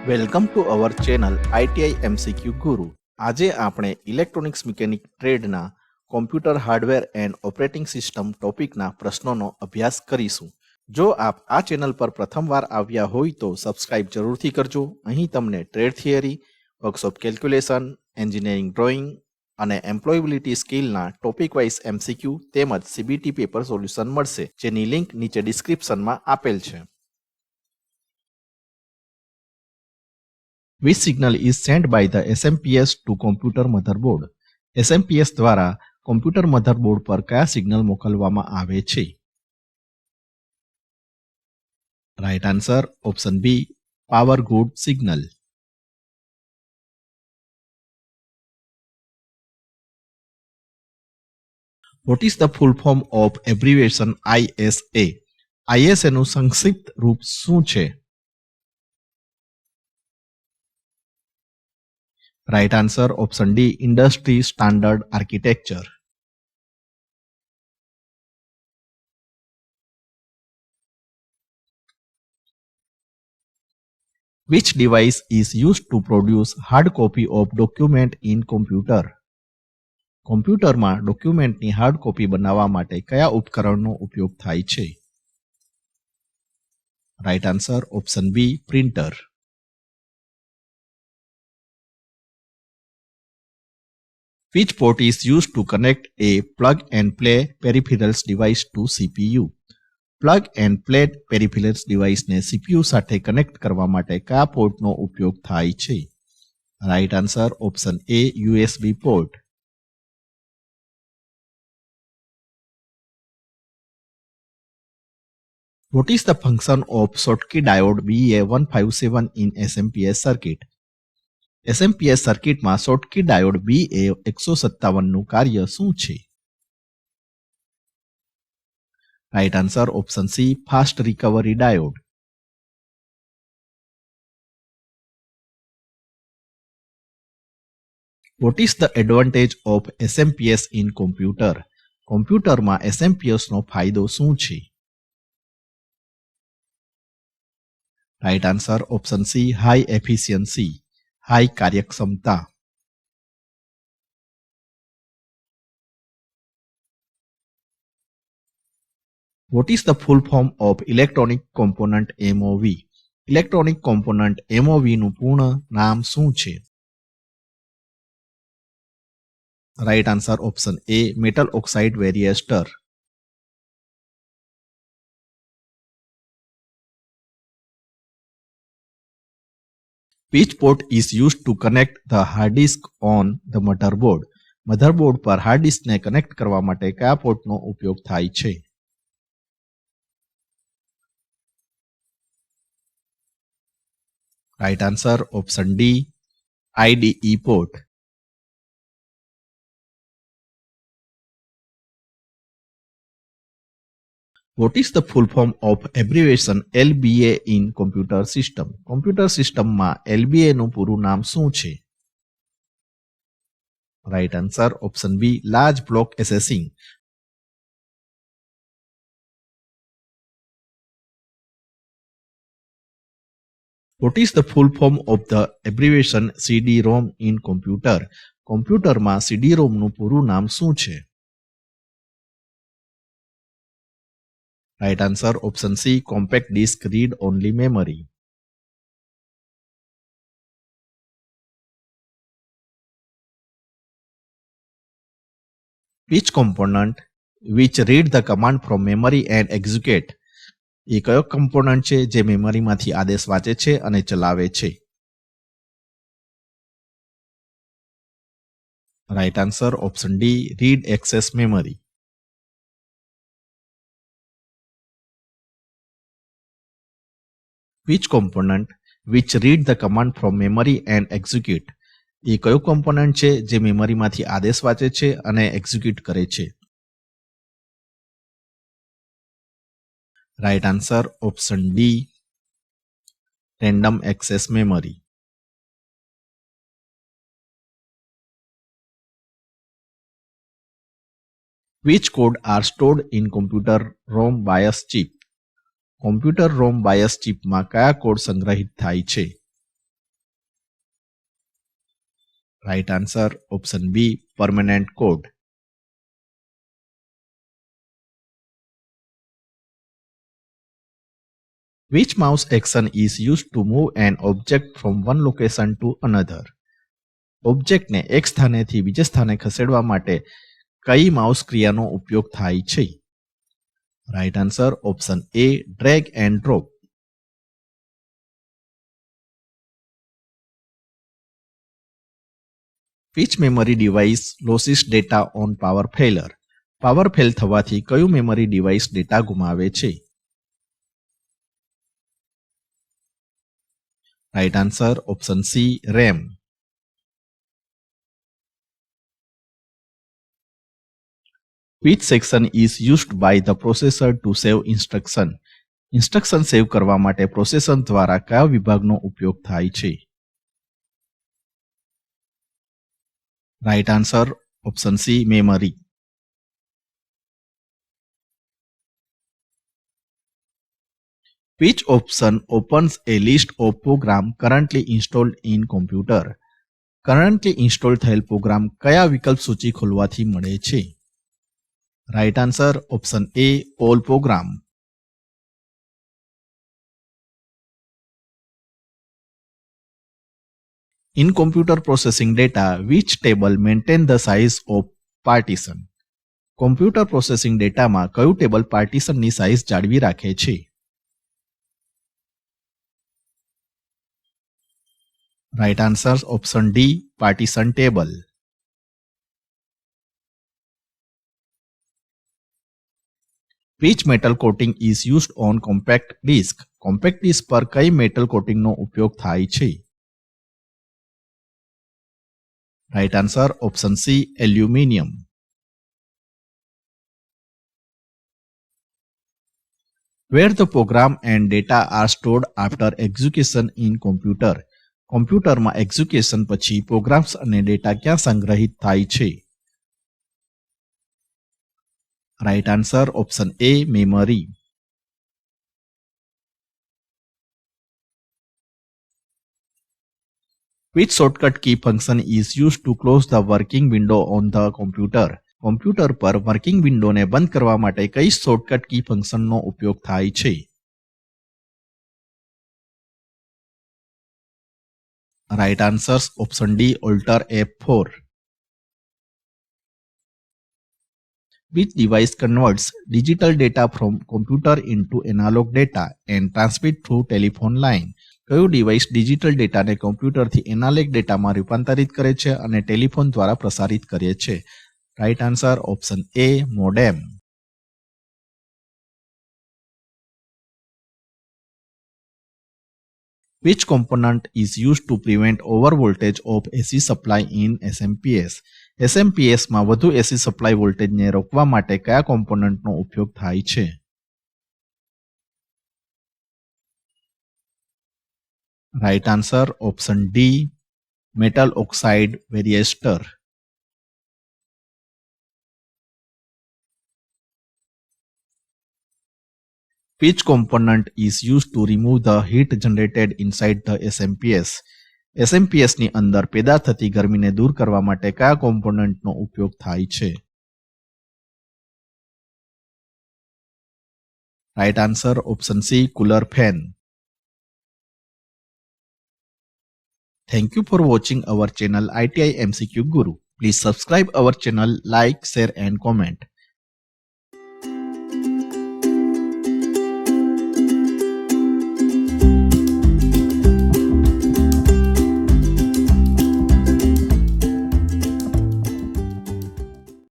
Welcome to our channel ITI MCQ Guru. આજે આપણે electronics mechanic ટ્રેડના computer hardware and operating system ટોપિકના પ્રશ્નોનો અભ્યાસ કરીશું. જો આપ આ ચેનલ પર પ્રથમવાર આવ્યા હોય તો સબસ્ક્રાઇબ જરૂરથી કરજો. અહીં તમને trade theory, workshop calculation, engineering drawing અને એમ્પ્લોયેબિલિટી સ્કિલના ટોપિક વાઇઝ MCQ તેમજ CBT પેપર સોલ્યુશન મળશે, જેની લિંક નીચે ડિસ્ક્રિપ્શનમાં આપેલ છે. Which signal is sent by the SMPS to computer motherboard? SMPS દ્વારા કોમ્પ્યુટર મધરબોર્ડ પર કયા સિગ્નલ મોકલવામાં આવે છે? Right answer option B, power good signal. What is the full form of abbreviation ISA? ISA નું સંક્ષિપ્ત રૂપ શું છે? Right answer option D, Industry Standard Architecture. Which device is used to produce hard copy of document in computer? કોમ્પ્યુટરમાં ડોક્યુમેન્ટની hard copy બનાવવા માટે કયા ઉપકરણનો ઉપયોગ થાય છે? Right answer option B, printer. Which port is used to connect a plug-and-play peripherals device to CPU? Plug and play peripherals device ને CPU સાથે કનેક્ટ કરવા માટે કયા પોર્ટનો ઉપયોગ થાય છે? Right answer option A, USB port. What is the function of Schottky diode BA157 in SMPS circuit? SMPS સર્કિટમાં Schottky diode BA157 નું કાર્ય શું છે? Right answer option C, fast recovery diode. What is the advantage of SMPS in computer? કોમ્પ્યુટરમાં SMPS નો ફાયદો શું છે? Right answer option C, high efficiency, high કાર્યક્ષમતા. What is the full form of electronic component MOV? Electronic component MOV નું પૂર્ણ નામ શું છે? Right answer option A, metal oxide varistor. Which port is used to connect the hard disk on the motherboard? Motherboard પર hard ડિસ્કને connect કરવા માટે કયા પોર્ટનો ઉપયોગ થાય છે? Right answer option D, IDE port. What is the full form of abbreviation LBA in computer system? Computer સિસ્ટમમાં LBA નું પૂરું નામ શું છે? Right answer option B, large block accessing. What is the full form of the abbreviation CD-ROM in computer? કોમ્પ્યુટરમાં CD-ROM નું પૂરું નામ શું છે? Right answer option C, compact disc read only memory. Which component which read the command from memory and execute? એ કયો component છે જે મેમરીમાંથી આદેશ વાંચે છે અને ચલાવે છે? Right answer option D, read access memory. Which component which read the command from memory and execute? એ કયો કોમ્પોનન્ટ છે જે મેમરીમાંથી આદેશ વાંચે છે અને એક્ઝિક્યુટ કરે છે? Right answer option D, random access memory. Which code are stored in computer ROM BIOS chip? Computer ROM BIOS ચિપમાં કયા કોડ સંગ્રહિત થાય છે? Right answer option B, permanent code. Which mouse action is used to move an object from one location to another? ઓબ્જેક્ટને એક સ્થાનેથી બીજે સ્થાને ખસેડવા માટે કઈ માઉસ ક્રિયાનો ઉપયોગ થાય છે? Right answer option A, drag and drop. Which memory device loses data on power failure? Power fail થવાથી કયું મેમરી ડિવાઇસ ડેટા ગુમાવે છે? Right answer option C, RAM. Which section is used by the processor to save instruction? Instruction save કરવા માટે processor દ્વારા કયા વિભાગનો ઉપયોગ થાય છે? Right answer option C, memory. Which option opens a list of program currently installed in computer? currently installed થયેલ programme કયા વિકલ્પ સૂચિ ખોલવાથી મળે છે? Right answer option A, all program. In computer processing data, which table maintain the size of partition? Computer processing data માં કયું table પાર્ટીશનની size જાળવી રાખે છે? Right answer option D, partition table. Which metal coating is used on compact disc? compact disc પર કઈ metal કોટિંગનો ઉપયોગ થાય છે? Right answer option C, aluminium. Where the program and data are stored after execution in computer? કોમ્પ્યુટરમાં execution પછી programs અને data ક્યાં સંગ્રહિત થાય છે? Right answer option A, memory. Which shortcut key function is used to close the working window on the computer? Computer પર working વિન્ડોને બંધ કરવા માટે કઈ શોર્ટકટ કી ફંક્શનનો ઉપયોગ થાય છે? Right answers option D, alter F4. Which device converts digital data from computer into analog data and transmit through telephone line? કયું ડિવાઇસ ડિજિટલ ડેટાને કોમ્પ્યુટરથી એનાલોગ ડેટામાં રૂપાંતરિત કરે છે અને ટેલિફોન દ્વારા પ્રસારિત કરે છે? Right answer option A, modem. Which component is used to prevent overvoltage of AC supply in SMPS? SMPS માં વધુ AC સપ્લાય વોલ્ટેજને રોકવા માટે કયા કોમ્પોનન્ટનો ઉપયોગ થાય છે? Right answer option D, metal oxide varistor. Which component is used to remove the heat generated inside the SMPS? SMPS ની અંદર પેદા થતી ગરમીને દૂર કરવા માટે કયા કોમ્પોનન્ટનો ઉપયોગ થાય છે? Right answer option C, cooler fan. Thank you for watching our channel ITI MCQ Guru. Please subscribe our channel, like, share and comment.